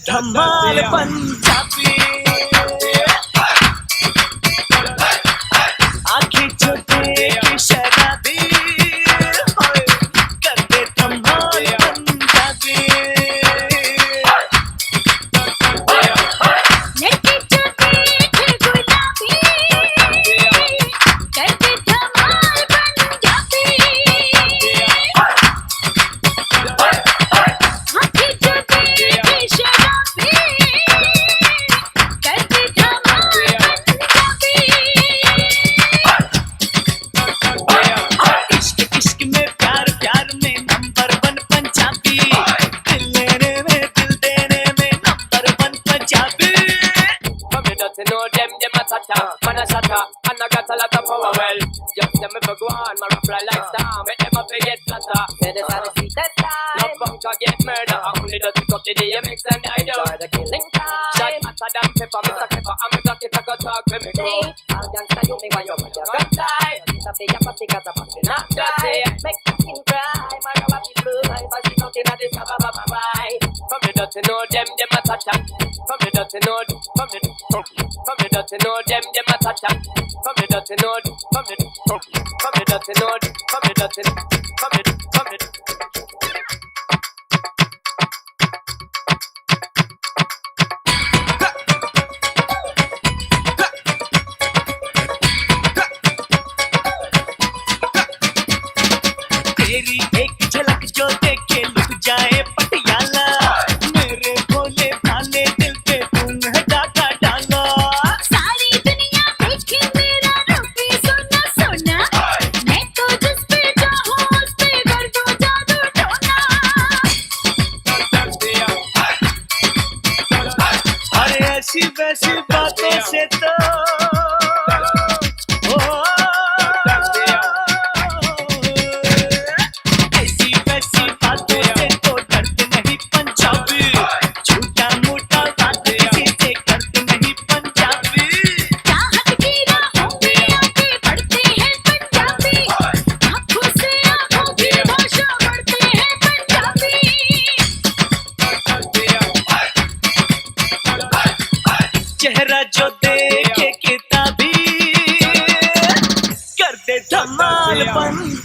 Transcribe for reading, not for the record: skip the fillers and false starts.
धमाल पंजाबी आंखें जो देख शराबी कर दे धमाल पंजाबी लड़की जो देख गुलाबी कर दे धमाल पंजाबी आंखें जो देख शराबी कर दे धमाल पंजाबी इश्क इश्क में प्यार प्यार में नंबर वन पंजाबी दिल लेने में दिल देने में number one Punjabi Come here, don't you know them a tata, man a shatter, and I got a lot of power. Well, just them if I go on, my fly like star, make them up get flatter. Say this are the sweetest time. No bunker get murder, only does it up to the DMX and I do. The killing time. Shot hotter than pepper, Mr. Pepper, I'm a block if I go talk with me go. All gangsta you me want you put your gun tight. This a big party 'cause I'm not dirty. Make the skin cry, my rubber people, but she not in a this bye. From the dirty know them a tata. From the dirty know, from the dirty know them a tata. From the dirty know, from the dirty know, from the dirty, from the तेरी एक झलक जो देखे लुट जाए पटियाला मेरे भोले भाले दिल पे तूने डाका डाला सारी दुनिया देखे मेरा रूपी सोना सोना मैं तो जिस पे चाहूँ उस पे कर दूँ जादू टोना अरे ऐसी वैसी बातों से तो ऐसी वैसी बातों से तो डरते नहीं पंजाबी झूठा मूठा बात किसी से करते नहीं पंजाबी चाहत की राहों पे आगे बढ़ते हैं पंजाबी आँखों से आँखों की भाषा बढ़ते हैं पंजाबी चेहरा जो देखे किताबी कर दे धमाल पंजाबी